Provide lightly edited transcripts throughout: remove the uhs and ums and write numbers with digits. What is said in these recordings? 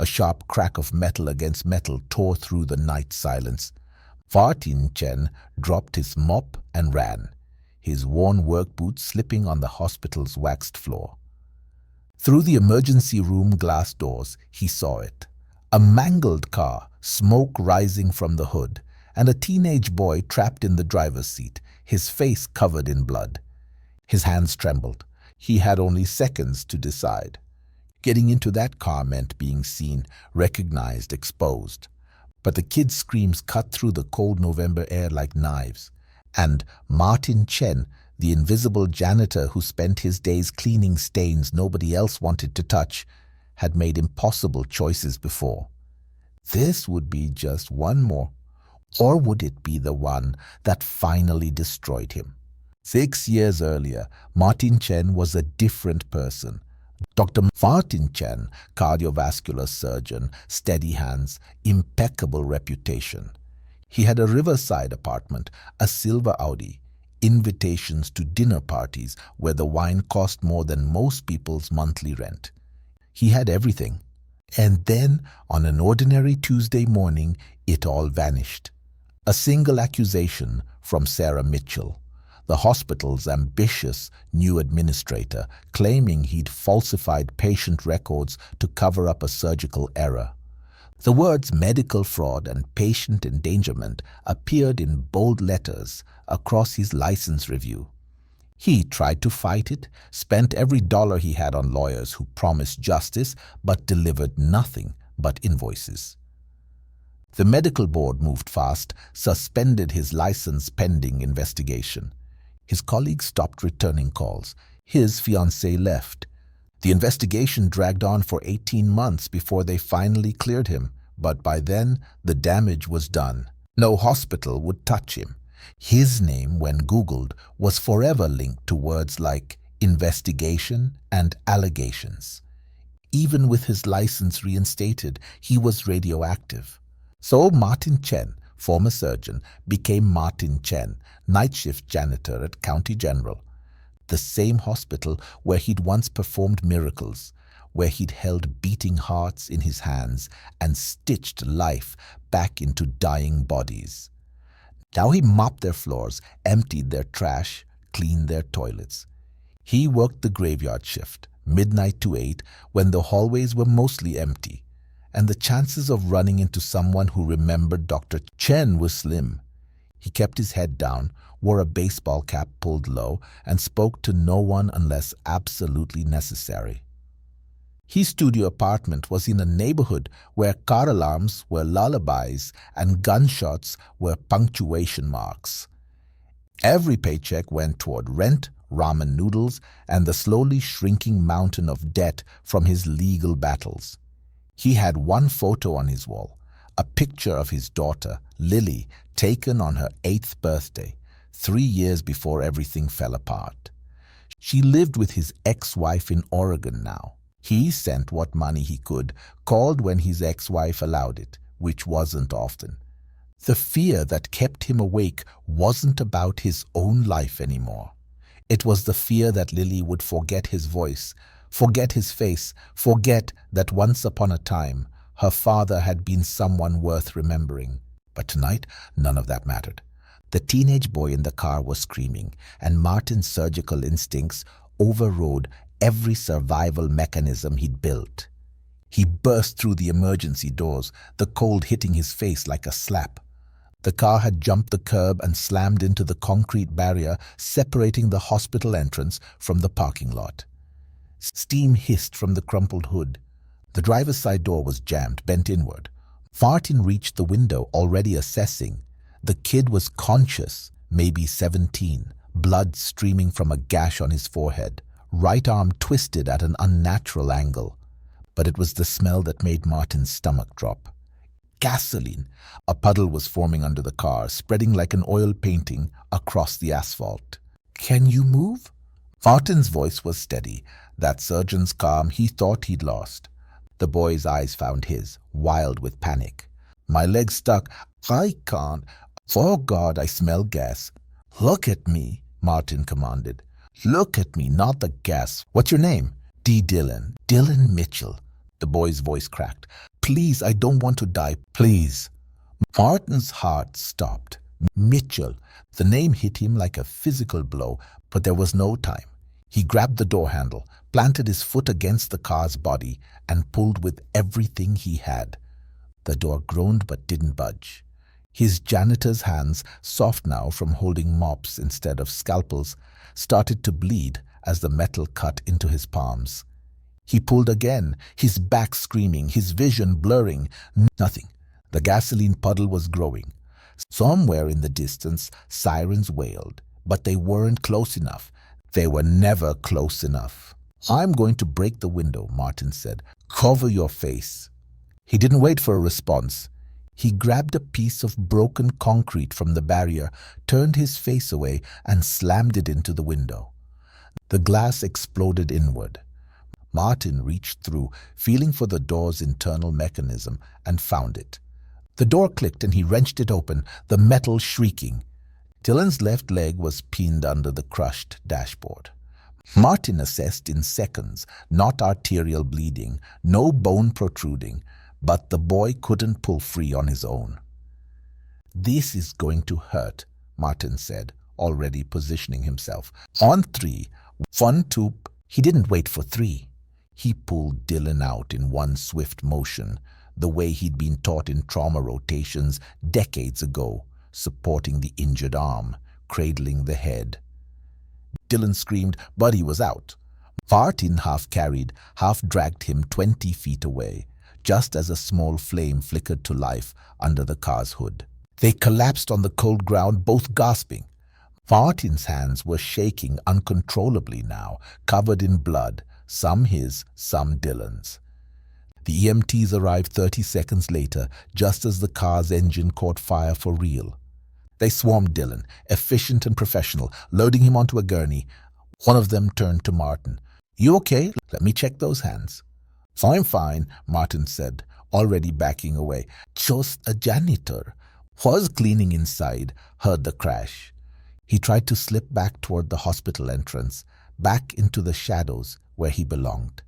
A sharp crack of metal against metal tore through the night silence. Martin Chen dropped his mop and ran, his worn work boots slipping on the hospital's waxed floor. Through the emergency room glass doors, he saw it. A mangled car, smoke rising from the hood, and a teenage boy trapped in the driver's seat, his face covered in blood. His hands trembled. He had only seconds to decide. Getting into that car meant being seen, recognized, exposed. But the kid's screams cut through the cold November air like knives. And Martin Chen, the invisible janitor who spent his days cleaning stains nobody else wanted to touch, had made impossible choices before. This would be just one more. Or would it be the one that finally destroyed him? 6 years earlier, Martin Chen was a different person. Dr. Martin Chen, cardiovascular surgeon, steady hands, impeccable reputation. He had a riverside apartment, a silver Audi, invitations to dinner parties where the wine cost more than most people's monthly rent. He had everything. And then, on an ordinary Tuesday morning, it all vanished. A single accusation from Sarah Mitchell, the hospital's ambitious new administrator, claiming he'd falsified patient records to cover up a surgical error. The words medical fraud and patient endangerment appeared in bold letters across his license review. He tried to fight it, spent every dollar he had on lawyers who promised justice but delivered nothing but invoices. The medical board moved fast, suspended his license pending investigation. His colleagues stopped returning calls. His fiancée left. The investigation dragged on for 18 months before they finally cleared him, but by then the damage was done. No hospital would touch him. His name, when Googled, was forever linked to words like investigation and allegations. Even with his license reinstated, he was radioactive. So Martin Chen, former surgeon, became Martin Chen, night shift janitor at County General, the same hospital where he'd once performed miracles, where he'd held beating hearts in his hands and stitched life back into dying bodies. Now he mopped their floors, emptied their trash, cleaned their toilets. He worked the graveyard shift, midnight to 8, when the hallways were mostly empty, and the chances of running into someone who remembered Dr. Chen was slim. He kept his head down, wore a baseball cap pulled low, and spoke to no one unless absolutely necessary. His studio apartment was in a neighborhood where car alarms were lullabies and gunshots were punctuation marks. Every paycheck went toward rent, ramen noodles, and the slowly shrinking mountain of debt from his legal battles. He had one photo on his wall, a picture of his daughter, Lily, taken on her 8th birthday, 3 years before everything fell apart. She lived with his ex-wife in Oregon now. He sent what money he could, called when his ex-wife allowed it, which wasn't often. The fear that kept him awake wasn't about his own life anymore. It was the fear that Lily would forget his voice, forget his face, forget that once upon a time her father had been someone worth remembering. But tonight, none of that mattered. The teenage boy in the car was screaming, and Martin's surgical instincts overrode every survival mechanism he'd built. He burst through the emergency doors, the cold hitting his face like a slap. The car had jumped the curb and slammed into the concrete barrier separating the hospital entrance from the parking lot. Steam hissed from the crumpled hood. The driver's side door was jammed, bent inward. Martin reached the window, already assessing. The kid was conscious, maybe 17, blood streaming from a gash on his forehead, right arm twisted at an unnatural angle. But it was the smell that made Martin's stomach drop. Gasoline! A puddle was forming under the car, spreading like an oil painting across the asphalt. "Can you move?" Martin's voice was steady, that surgeon's calm he thought he'd lost. The boy's eyes found his, wild with panic. "My leg's stuck. I can't. Oh God, I smell gas." "Look at me," Martin commanded. "Look at me, not the gas. What's your name?" "D. Dillon. Dillon Mitchell." The boy's voice cracked. Please, I don't want to die. Please. Martin's heart stopped. Mitchell. The name hit him like a physical blow, but there was no time. He grabbed the door handle, planted his foot against the car's body, and pulled with everything he had. The door groaned but didn't budge. His janitor's hands, soft now from holding mops instead of scalpels, started to bleed as the metal cut into his palms. He pulled again, his back screaming, his vision blurring. Nothing. The gasoline puddle was growing. Somewhere in the distance, sirens wailed, but they weren't close enough. They were never close enough. I'm going to break the window, Martin said. Cover your face. He didn't wait for a response. He grabbed a piece of broken concrete from the barrier, turned his face away, and slammed it into the window. The glass exploded inward. Martin reached through, feeling for the door's internal mechanism, and found it. The door clicked and he wrenched it open, the metal shrieking. Dylan's left leg was pinned under the crushed dashboard. Martin assessed in seconds, not arterial bleeding, no bone protruding, but the boy couldn't pull free on his own. This is going to hurt, Martin said, already positioning himself. On 3, 1, 2. He didn't wait for 3. He pulled Dylan out in one swift motion, the way he'd been taught in trauma rotations decades ago, supporting the injured arm, cradling the head. Dylan screamed, but he was out. Martin half carried, half dragged him 20 feet away, just as a small flame flickered to life under the car's hood. They collapsed on the cold ground, both gasping. Martin's hands were shaking uncontrollably now, covered in blood, some his, some Dylan's. The EMTs arrived 30 seconds later, just as the car's engine caught fire for real. They swarmed Dylan, efficient and professional, loading him onto a gurney. One of them turned to Martin. You okay? Let me check those hands. I'm fine, Martin said, already backing away. Just a janitor. Was cleaning inside, heard the crash. He tried to slip back toward the hospital entrance, back into the shadows where he belonged.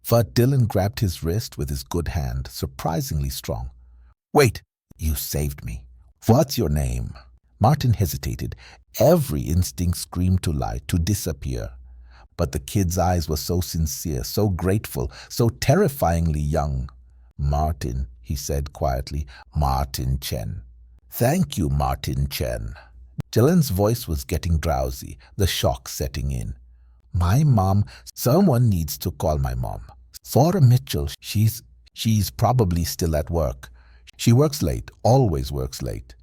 But Dylan grabbed his wrist with his good hand, surprisingly strong. Wait, you saved me. What's your name? Martin hesitated. Every instinct screamed to lie, to disappear. But the kid's eyes were so sincere, so grateful, so terrifyingly young. Martin, he said quietly. Martin Chen. Thank you, Martin Chen. Dylan's voice was getting drowsy, the shock setting in. My mom, someone needs to call my mom. Sarah Mitchell, she's probably still at work. She works late, always works late.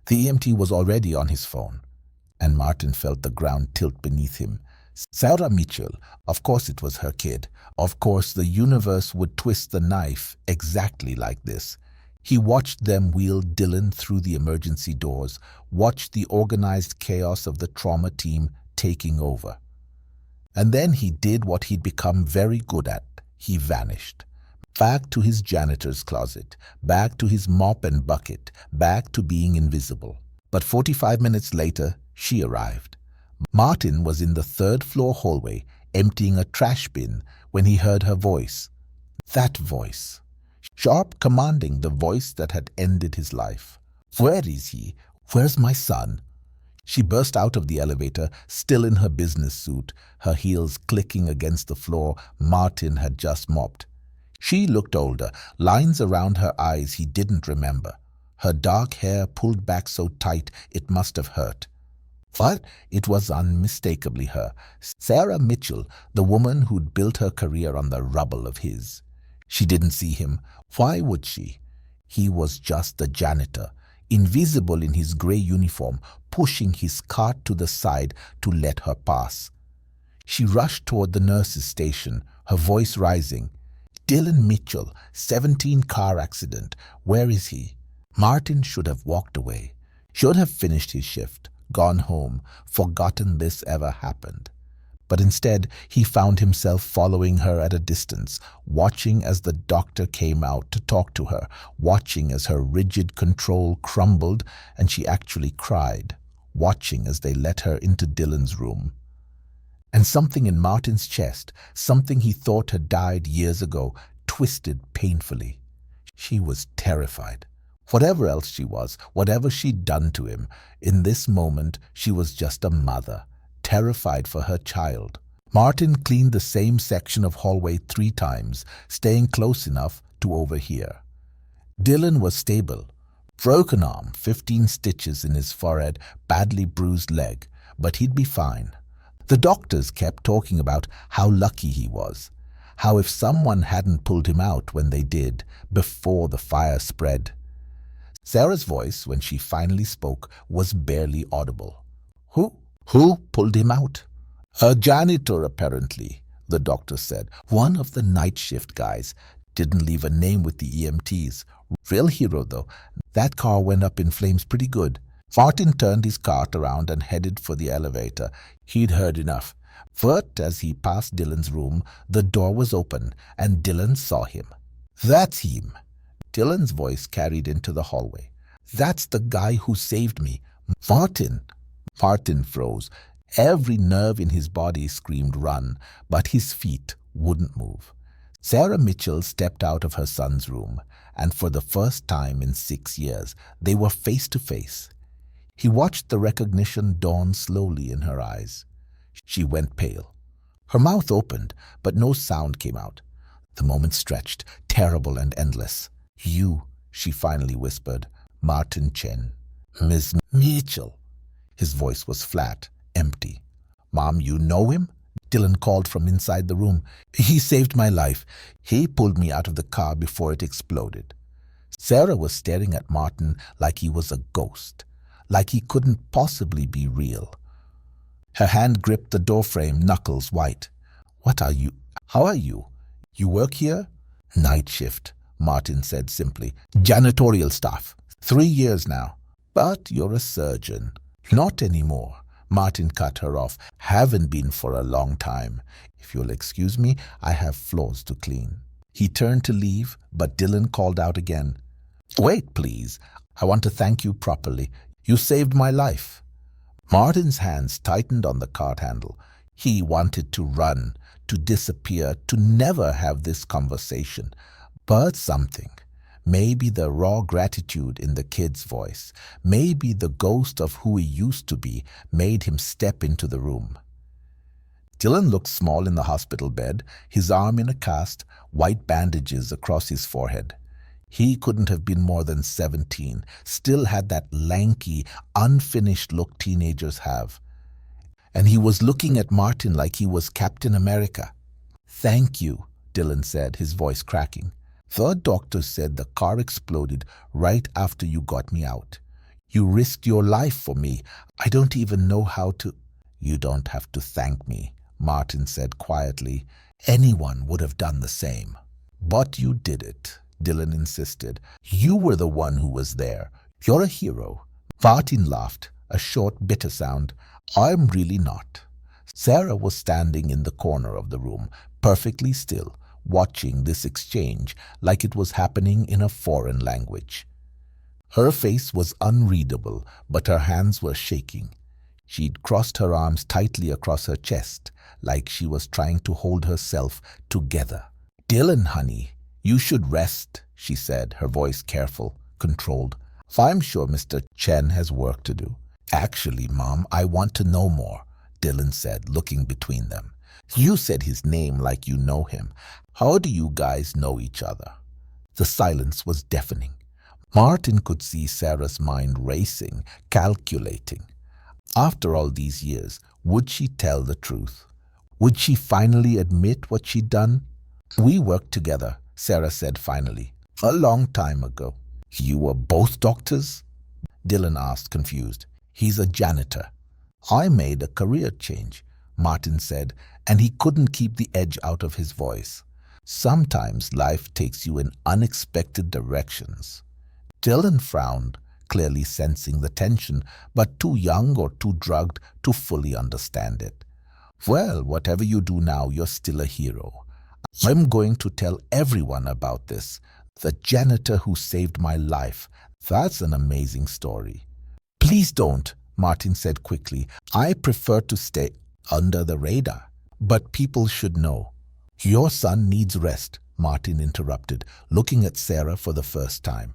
The EMT was already on his phone, and Martin felt the ground tilt beneath him. Sarah Mitchell, of course it was her kid. Of course the universe would twist the knife exactly like this. He watched them wheel Dylan through the emergency doors, watched the organized chaos of the trauma team taking over. And then he did what he'd become very good at. He vanished. Back to his janitor's closet, back to his mop and bucket, back to being invisible. But 45 minutes later, she arrived. Martin was in the third-floor hallway, emptying a trash bin, when he heard her voice. That voice. Sharp, commanding, the voice that had ended his life. Where is he? Where's my son? She burst out of the elevator, still in her business suit, her heels clicking against the floor Martin had just mopped. She looked older, lines around her eyes he didn't remember. Her dark hair pulled back so tight it must have hurt. But it was unmistakably her, Sarah Mitchell, the woman who'd built her career on the rubble of his. She didn't see him. Why would she? He was just the janitor, invisible in his grey uniform, pushing his cart to the side to let her pass. She rushed toward the nurse's station, her voice rising. Dylan Mitchell, 17 car accident. Where is he? Martin should have walked away, should have finished his shift, gone home, forgotten this ever happened. But instead, he found himself following her at a distance, watching as the doctor came out to talk to her, watching as her rigid control crumbled and she actually cried, watching as they let her into Dylan's room. And something in Martin's chest, something he thought had died years ago, twisted painfully. She was terrified. Whatever else she was, whatever she'd done to him, in this moment she was just a mother, terrified for her child. Martin cleaned the same section of hallway 3 times, staying close enough to overhear. Dylan was stable. Broken arm, 15 stitches in his forehead, badly bruised leg, but he'd be fine. The doctors kept talking about how lucky he was, how if someone hadn't pulled him out when they did, before the fire spread. Sarah's voice, when she finally spoke, was barely audible. Who pulled him out? A janitor, apparently, the doctor said. One of the night shift guys. Didn't leave a name with the EMTs. Real hero, though. That car went up in flames pretty good. Martin turned his cart around and headed for the elevator. He'd heard enough. But as he passed Dylan's room, the door was open, and Dylan saw him. That's him. Dylan's voice carried into the hallway. That's the guy who saved me. Martin. Martin froze. Every nerve in his body screamed run, but his feet wouldn't move. Sarah Mitchell stepped out of her son's room, and for the first time in 6 years, they were face to face. He watched the recognition dawn slowly in her eyes. She went pale. Her mouth opened, but no sound came out. The moment stretched, terrible and endless. You, she finally whispered. Martin Chen. Miss Mitchell. His voice was flat, empty. Mom, you know him? Dylan called from inside the room. He saved my life. He pulled me out of the car before it exploded. Sarah was staring at Martin like he was a ghost, like he couldn't possibly be real. Her hand gripped the doorframe, knuckles white. What are you? How are you? You work here? Night shift, Martin said simply. Janitorial staff. 3 years now. But you're a surgeon. Not anymore. Martin cut her off. Haven't been for a long time. If you'll excuse me, I have floors to clean. He turned to leave, but Dylan called out again. Wait, please. I want to thank you properly. You saved my life. Martin's hands tightened on the cart handle. He wanted to run, to disappear, to never have this conversation. But something, maybe the raw gratitude in the kid's voice, maybe the ghost of who he used to be, made him step into the room. Dylan looked small in the hospital bed, his arm in a cast, white bandages across his forehead. He couldn't have been more than 17, still had that lanky, unfinished look teenagers have. And he was looking at Martin like he was Captain America. Thank you, Dylan said, his voice cracking. The doctor said the car exploded right after you got me out. You risked your life for me. I don't even know how to... You don't have to thank me, Martin said quietly. Anyone would have done the same. But you did it, Dylan insisted. You were the one who was there. You're a hero. Martin laughed, a short, bitter sound. I'm really not. Sarah was standing in the corner of the room, perfectly still, watching this exchange like it was happening in a foreign language. Her face was unreadable, but her hands were shaking. She'd crossed her arms tightly across her chest, like she was trying to hold herself together. Dylan, honey, you should rest, she said, her voice careful, controlled. I'm sure Mr. Chen has work to do. Actually, Mom, I want to know more, Dylan said, looking between them. You said his name like you know him. How do you guys know each other? The silence was deafening. Martin could see Sarah's mind racing, calculating. After all these years, would she tell the truth? Would she finally admit what she'd done? We worked together, Sarah said finally. A long time ago. You were both doctors? Dylan asked, confused. He's a janitor. I made a career change, Martin said, and he couldn't keep the edge out of his voice. Sometimes life takes you in unexpected directions. Dylan frowned, clearly sensing the tension, but too young or too drugged to fully understand it. Well, whatever you do now, you're still a hero. I'm going to tell everyone about this. The janitor who saved my life. That's an amazing story. Please don't, Martin said quickly. I prefer to stay under the radar. But people should know. Your son needs rest. Martin interrupted, looking at Sarah for the first time.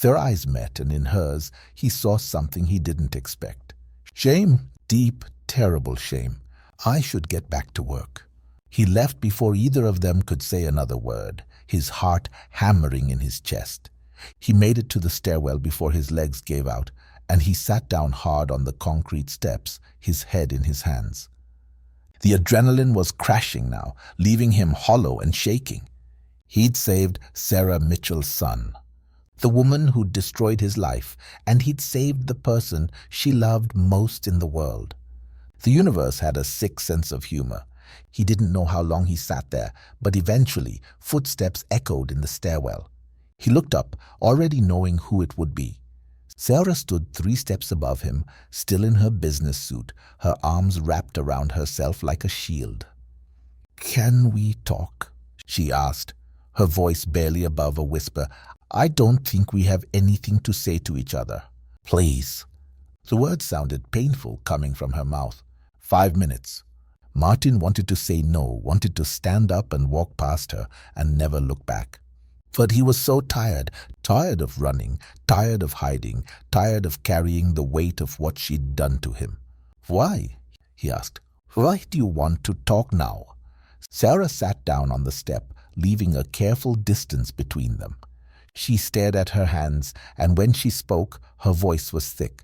Their eyes met, and in hers he saw something he didn't expect. Shame, deep, terrible shame. I should get back to work. He left before either of them could say another word, his heart hammering in his chest. He made it to the stairwell before his legs gave out, and he sat down hard on the concrete steps, his head in his hands. The adrenaline was crashing now, leaving him hollow and shaking. He'd saved Sarah Mitchell's son, the woman who'd destroyed his life, and he'd saved the person she loved most in the world. The universe had a sick sense of humor. He didn't know how long he sat there, but eventually footsteps echoed in the stairwell. He looked up, already knowing who it would be. Sarah stood 3 steps above him, still in her business suit, her arms wrapped around herself like a shield. "Can we talk?" she asked, her voice barely above a whisper. "I don't think we have anything to say to each other. Please." The words sounded painful coming from her mouth. 5 minutes. Martin wanted to say no, wanted to stand up and walk past her and never look back. But he was so tired, tired of running, tired of hiding, tired of carrying the weight of what she'd done to him. "Why?" he asked. "Why do you want to talk now?" Sarah sat down on the step, leaving a careful distance between them. She stared at her hands, and when she spoke, her voice was thick.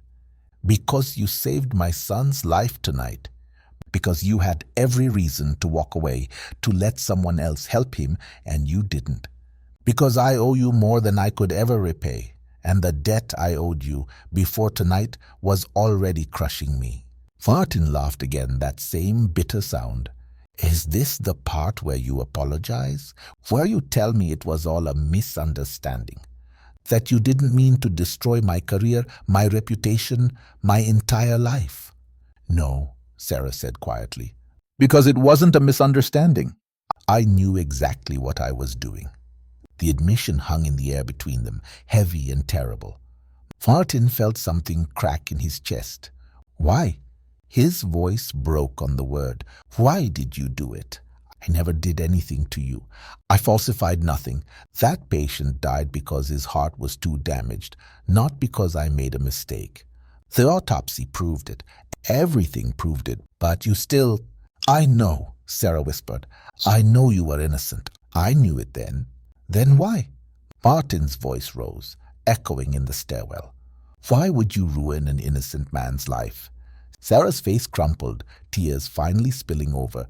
"Because you saved my son's life tonight. Because you had every reason to walk away, to let someone else help him, and you didn't. Because I owe you more than I could ever repay, and the debt I owed you before tonight was already crushing me." Martin laughed again, that same bitter sound. "Is this the part where you apologize? Where you tell me it was all a misunderstanding? That you didn't mean to destroy my career, my reputation, my entire life?" "No," Sarah said quietly. "Because it wasn't a misunderstanding. I knew exactly what I was doing." The admission hung in the air between them, heavy and terrible. Martin felt something crack in his chest. "Why?" His voice broke on the word. "Why did you do it? I never did anything to you. I falsified nothing. That patient died because his heart was too damaged, not because I made a mistake. The autopsy proved it. Everything proved it. But you still—" "I know," Sarah whispered. "I know you were innocent. I knew it then." "Then why?" Martin's voice rose, echoing in the stairwell. "Why would you ruin an innocent man's life?" Sarah's face crumpled, tears finally spilling over.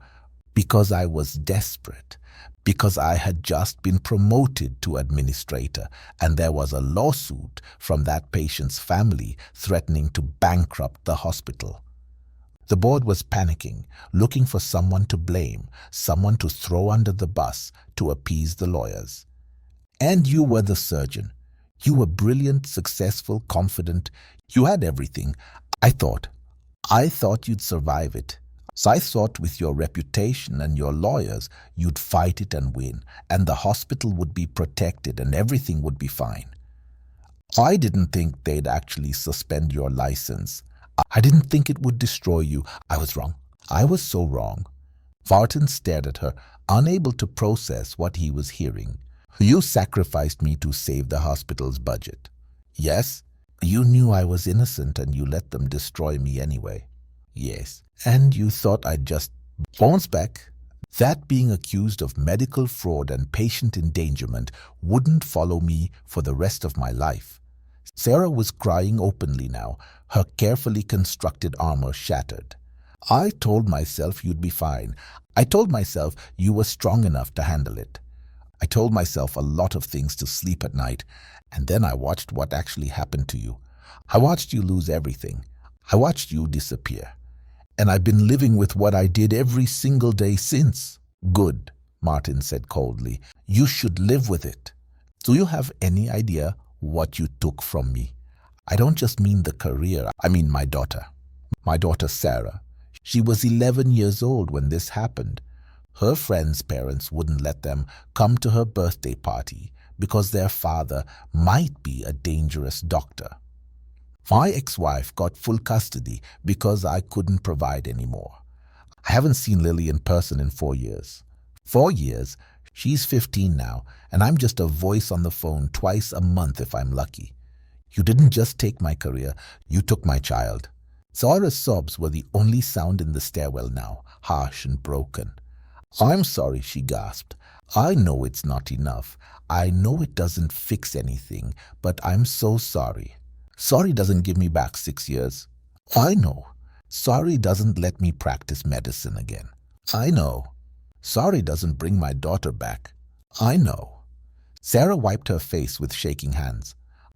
"Because I was desperate. Because I had just been promoted to administrator, and there was a lawsuit from that patient's family threatening to bankrupt the hospital." The board was panicking, looking for someone to blame, someone to throw under the bus to appease the lawyers. "And you were the surgeon. You were brilliant, successful, confident. You had everything. I thought you'd survive it. So I thought with your reputation and your lawyers, you'd fight it and win, and the hospital would be protected and everything would be fine. I didn't think they'd actually suspend your license. I didn't think it would destroy you. I was wrong. I was so wrong." Martin stared at her, unable to process what he was hearing. "You sacrificed me to save the hospital's budget." "Yes." "You knew I was innocent and you let them destroy me anyway." "Yes." "And you thought I'd just bounce back?" "That being accused of medical fraud and patient endangerment wouldn't follow me for the rest of my life." Sarah was crying openly now, her carefully constructed armor shattered. "I told myself you'd be fine. I told myself you were strong enough to handle it. I told myself a lot of things to sleep at night, and then I watched what actually happened to you. I watched you lose everything. I watched you disappear. And I've been living with what I did every single day since." "Good," Martin said coldly. "You should live with it. Do you have any idea what you took from me? I don't just mean the career, I mean my daughter. My daughter Sarah. She was 11 years old when this happened. Her friends' parents wouldn't let them come to her birthday party because their father might be a dangerous doctor. My ex-wife got full custody because I couldn't provide anymore. I haven't seen Lily in person in 4 years. 4 years, She's 15 now, and I'm just a voice on the phone twice a month if I'm lucky. You didn't just take my career, you took my child. Zora's sobs were the only sound in the stairwell now, harsh and broken. I'm sorry, she gasped. I know it's not enough. I know it doesn't fix anything, but I'm so sorry. Sorry doesn't give me back 6 years. I know. Sorry doesn't let me practice medicine again. I know. Sorry doesn't bring my daughter back. I know. Sarah wiped her face with shaking hands.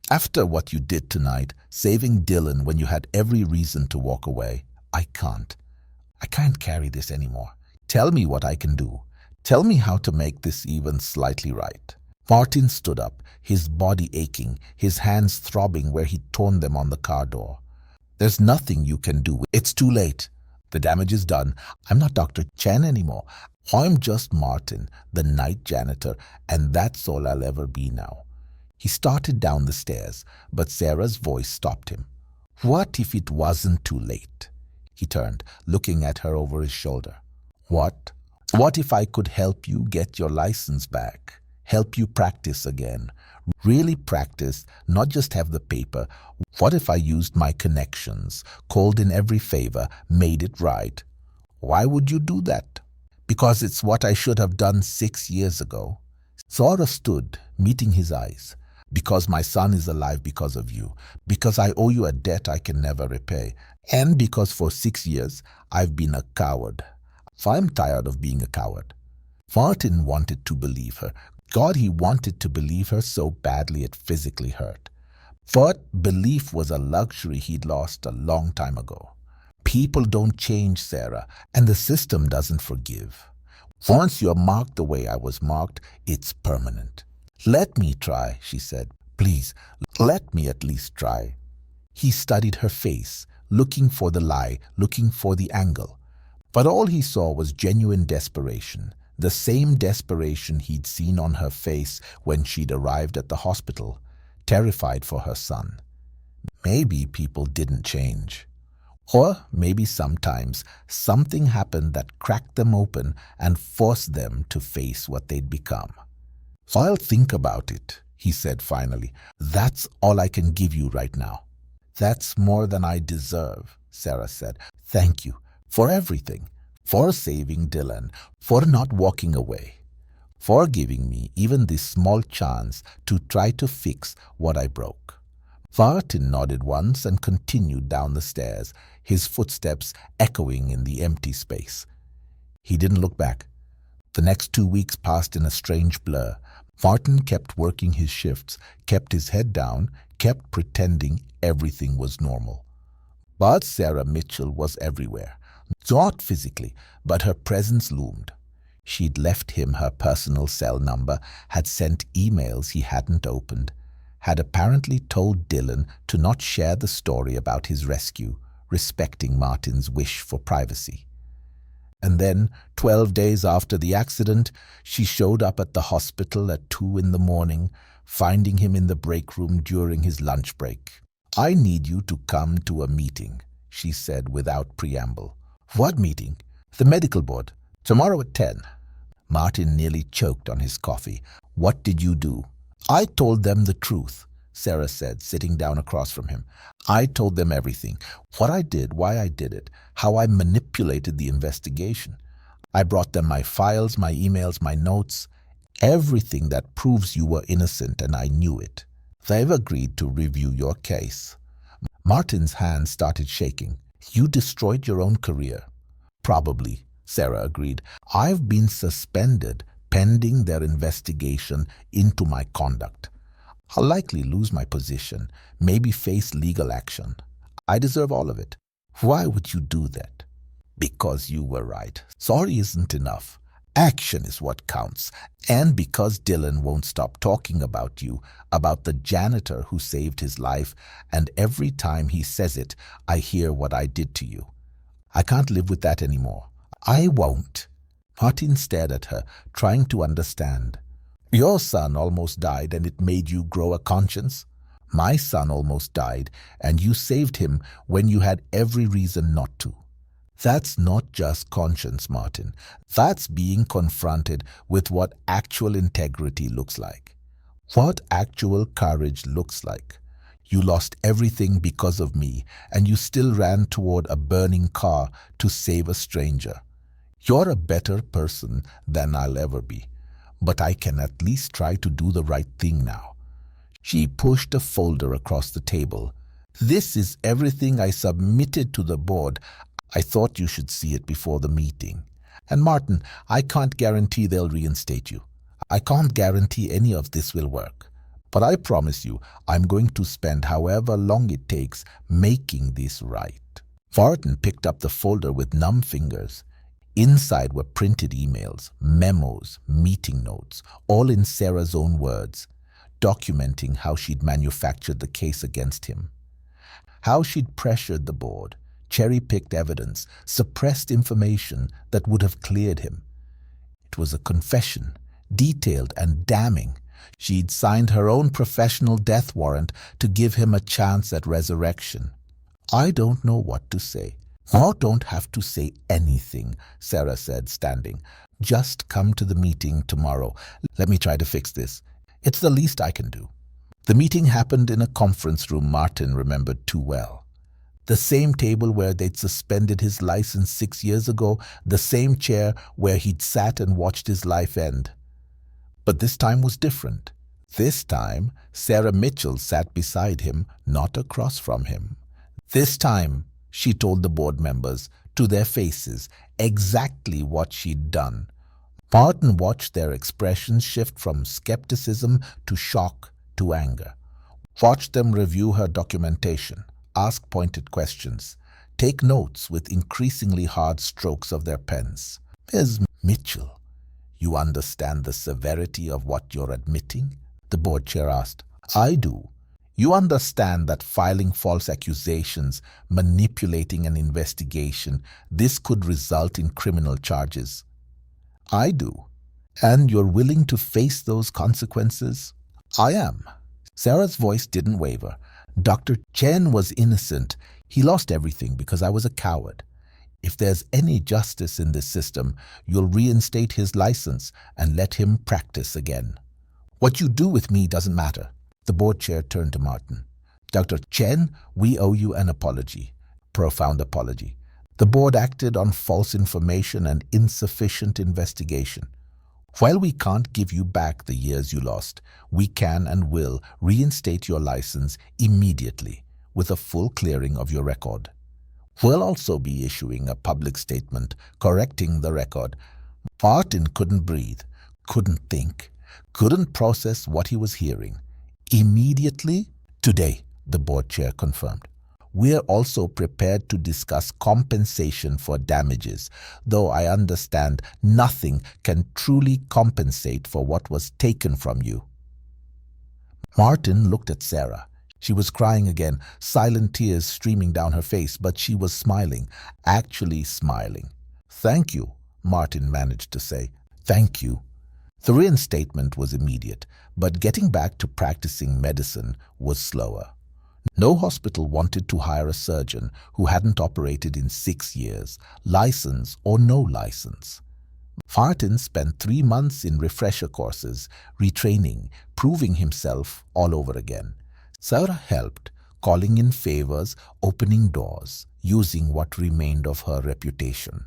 After what you did tonight, saving Dylan when you had every reason to walk away, I can't. I can't carry this anymore. Tell me what I can do. Tell me how to make this even slightly right. Martin stood up, his body aching, his hands throbbing where he'd torn them on the car door. There's nothing you can do. It's too late. The damage is done. I'm not Dr. Chen anymore. I'm just Martin, the night janitor, and that's all I'll ever be now. He started down the stairs, but Sarah's voice stopped him. What if it wasn't too late? He turned, looking at her over his shoulder. What? What if I could help you get your license back? Help you practice again? Really practice, not just have the paper. What if I used my connections, called in every favor, made it right? Why would you do that? Because it's what I should have done 6 years ago. Zora stood, meeting his eyes. Because my son is alive because of you. Because I owe you a debt I can never repay. And because for 6 years, I've been a coward. I'm tired of being a coward. Martin wanted to believe her. God, he wanted to believe her so badly it physically hurt. But belief was a luxury he'd lost a long time ago. People don't change, Sarah, and the system doesn't forgive. Once you're marked the way I was marked, it's permanent. Let me try, she said. Please, let me at least try. He studied her face, looking for the lie, looking for the angle. But all he saw was genuine desperation, the same desperation he'd seen on her face when she'd arrived at the hospital, terrified for her son. Maybe people didn't change. Or maybe sometimes something happened that cracked them open and forced them to face what they'd become. I'll think about it, he said finally. That's all I can give you right now. That's more than I deserve, Sarah said. Thank you for everything, for saving Dylan, for not walking away, for giving me even this small chance to try to fix what I broke. Martin nodded once and continued down the stairs, his footsteps echoing in the empty space. He didn't look back. The next 2 weeks passed in a strange blur. Martin kept working his shifts, kept his head down, kept pretending everything was normal. But Sarah Mitchell was everywhere. Not physically, but her presence loomed. She'd left him her personal cell number, had sent emails he hadn't opened, had apparently told Dylan to not share the story about his rescue, respecting Martin's wish for privacy. And then, 12 days after the accident, she showed up at the hospital at 2 a.m, finding him in the break room during his lunch break. I need you to come to a meeting, she said without preamble. What meeting? The medical board. Tomorrow at 10. Martin nearly choked on his coffee. What did you do? I told them the truth, Sarah said, sitting down across from him. I told them everything. What I did, why I did it, how I manipulated the investigation. I brought them my files, my emails, my notes, everything that proves you were innocent, and I knew it. They've agreed to review your case. Martin's hands started shaking. You destroyed your own career. Probably, Sarah agreed. I've been suspended pending their investigation into my conduct. I'll likely lose my position, maybe face legal action. I deserve all of it. Why would you do that? Because you were right. Sorry isn't enough. Action is what counts. And because Dylan won't stop talking about you, about the janitor who saved his life, and every time he says it, I hear what I did to you. I can't live with that anymore. I won't. Martin stared at her, trying to understand. Your son almost died and it made you grow a conscience. My son almost died and you saved him when you had every reason not to. That's not just conscience, Martin. That's being confronted with what actual integrity looks like. What actual courage looks like. You lost everything because of me, and you still ran toward a burning car to save a stranger. You're a better person than I'll ever be, but I can at least try to do the right thing now. She pushed a folder across the table. This is everything I submitted to the board. I thought you should see it before the meeting. And Martin, I can't guarantee they'll reinstate you. I can't guarantee any of this will work. But I promise you, I'm going to spend however long it takes making this right. Martin picked up the folder with numb fingers. Inside were printed emails, memos, meeting notes, all in Sarah's own words, documenting how she'd manufactured the case against him. How she'd pressured the board, cherry-picked evidence, suppressed information that would have cleared him. It was a confession, detailed and damning. She'd signed her own professional death warrant to give him a chance at resurrection. I don't know what to say. You don't have to say anything, Sarah said, standing. Just come to the meeting tomorrow. Let me try to fix this. It's the least I can do. The meeting happened in a conference room Martin remembered too well. The same table where they'd suspended his license 6 years ago, the same chair where he'd sat and watched his life end. But this time was different. This time, Sarah Mitchell sat beside him, not across from him. This time, she told the board members, to their faces, exactly what she'd done. Martin watched their expressions shift from skepticism to shock to anger. Watched them review her documentation, ask pointed questions, take notes with increasingly hard strokes of their pens. Ms. Mitchell, you understand the severity of what you're admitting? The board chair asked. I do. You understand that filing false accusations, manipulating an investigation, this could result in criminal charges. I do. And you're willing to face those consequences? I am. Sarah's voice didn't waver. Dr. Chen was innocent. He lost everything because I was a coward. If there's any justice in this system, you'll reinstate his license and let him practice again. What you do with me doesn't matter. The board chair turned to Martin. Dr. Chen, we owe you an apology. Profound apology. The board acted on false information and insufficient investigation. While we can't give you back the years you lost, we can and will reinstate your license immediately with a full clearing of your record. We'll also be issuing a public statement correcting the record. Martin couldn't breathe, couldn't think, couldn't process what he was hearing. Immediately, today, the board chair confirmed. We're also prepared to discuss compensation for damages, though I understand nothing can truly compensate for what was taken from you. Martin looked at Sarah. She was crying again, silent tears streaming down her face, but she was smiling, actually smiling. Thank you, Martin managed to say. Thank you. The reinstatement was immediate, but getting back to practicing medicine was slower. No hospital wanted to hire a surgeon who hadn't operated in 6 years, license or no license. Martin spent 3 months in refresher courses, retraining, proving himself all over again. Sarah helped, calling in favors, opening doors, using what remained of her reputation.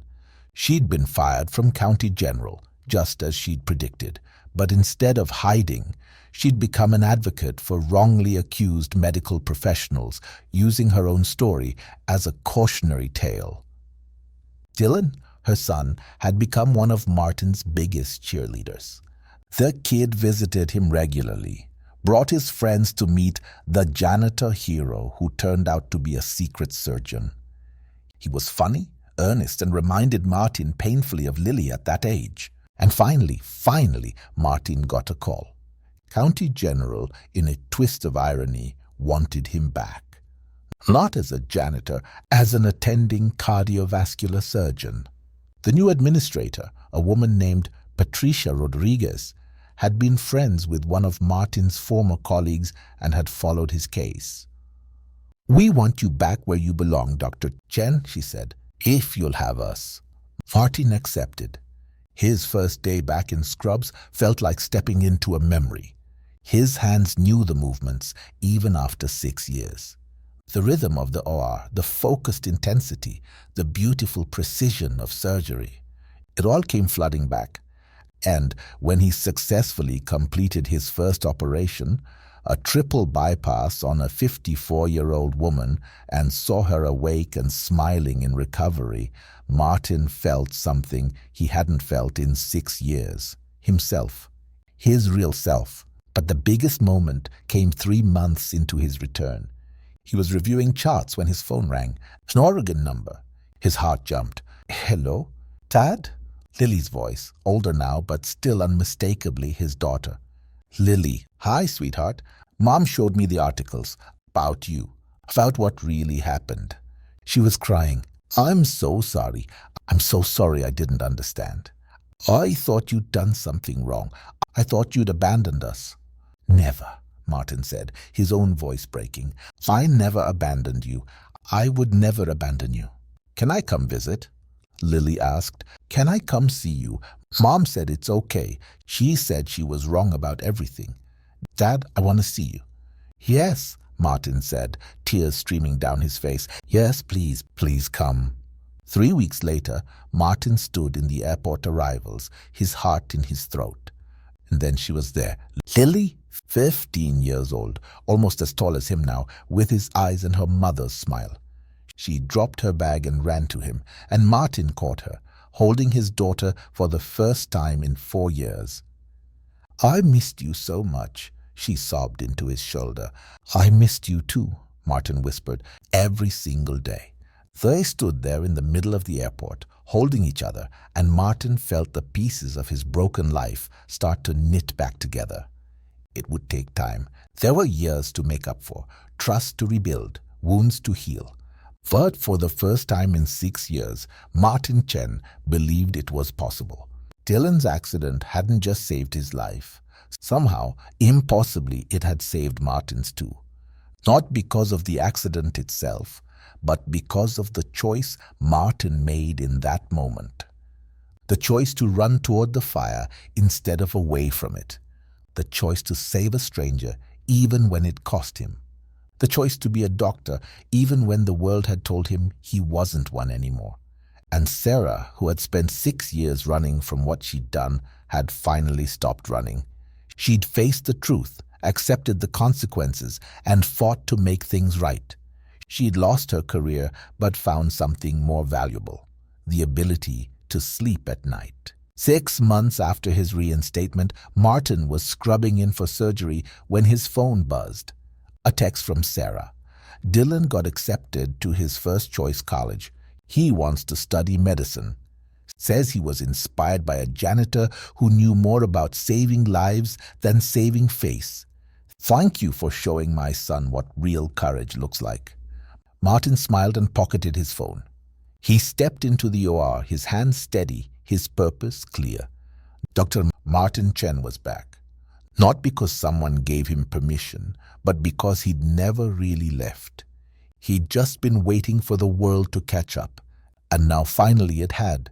She'd been fired from County General, just as she'd predicted, but instead of hiding, she'd become an advocate for wrongly accused medical professionals, using her own story as a cautionary tale. Dylan, her son, had become one of Martin's biggest cheerleaders. The kid visited him regularly, brought his friends to meet the janitor hero who turned out to be a secret surgeon. He was funny, earnest, and reminded Martin painfully of Lily at that age. And finally, Martin got a call. County General, in a twist of irony, wanted him back. Not as a janitor, as an attending cardiovascular surgeon. The new administrator, a woman named Patricia Rodriguez, had been friends with one of Martin's former colleagues and had followed his case. "We want you back where you belong, Dr. Chen," she said. If you'll have us. Martin accepted. His first day back in scrubs felt like stepping into a memory. His hands knew the movements even after 6 years. The rhythm of the OR, the focused intensity, the beautiful precision of surgery. It all came flooding back. And when he successfully completed his first operation, a triple bypass on a 54-year-old woman, and saw her awake and smiling in recovery, Martin felt something he hadn't felt in 6 years. Himself. His real self. But the biggest moment came 3 months into his return. He was reviewing charts when his phone rang. An Oregon number. His heart jumped. Hello? Tad? Lily's voice, older now but still unmistakably his daughter. Lily. Hi, sweetheart. Mom showed me the articles about you, about what really happened. She was crying. I'm so sorry. I'm so sorry I didn't understand. I thought you'd done something wrong. I thought you'd abandoned us. Never, Martin said, his own voice breaking. I never abandoned you. I would never abandon you. Can I come visit? Lily asked. Can I come see you? Mom said it's okay. She said she was wrong about everything. Dad, I want to see you. Yes, Martin said, tears streaming down his face. Yes, please, please come. 3 weeks later, Martin stood in the airport arrivals, his heart in his throat. And then she was there. Lily, 15 years old, almost as tall as him now, with his eyes and her mother's smile. She dropped her bag and ran to him, and Martin caught her, holding his daughter for the first time in 4 years. I missed you so much, she sobbed into his shoulder. I missed you too, Martin whispered, every single day. They stood there in the middle of the airport, holding each other, and Martin felt the pieces of his broken life start to knit back together. It would take time. There were years to make up for, trust to rebuild, wounds to heal. But for the first time in 6 years, Martin Chen believed it was possible. Dylan's accident hadn't just saved his life. Somehow, impossibly, it had saved Martin's too. Not because of the accident itself, but because of the choice Martin made in that moment. The choice to run toward the fire instead of away from it. The choice to save a stranger even when it cost him. The choice to be a doctor even when the world had told him he wasn't one anymore. And Sarah, who had spent 6 years running from what she'd done, had finally stopped running. She'd faced the truth, accepted the consequences, and fought to make things right. She'd lost her career but found something more valuable, the ability to sleep at night. 6 months after his reinstatement, Martin was scrubbing in for surgery when his phone buzzed. A text from Sarah. Dylan got accepted to his first choice college. He wants to study medicine. Says he was inspired by a janitor who knew more about saving lives than saving face. Thank you for showing my son what real courage looks like. Martin smiled and pocketed his phone. He stepped into the OR, his hands steady, his purpose clear. Dr. Martin Chen was back. Not because someone gave him permission, but because he'd never really left. He'd just been waiting for the world to catch up, and now finally it had.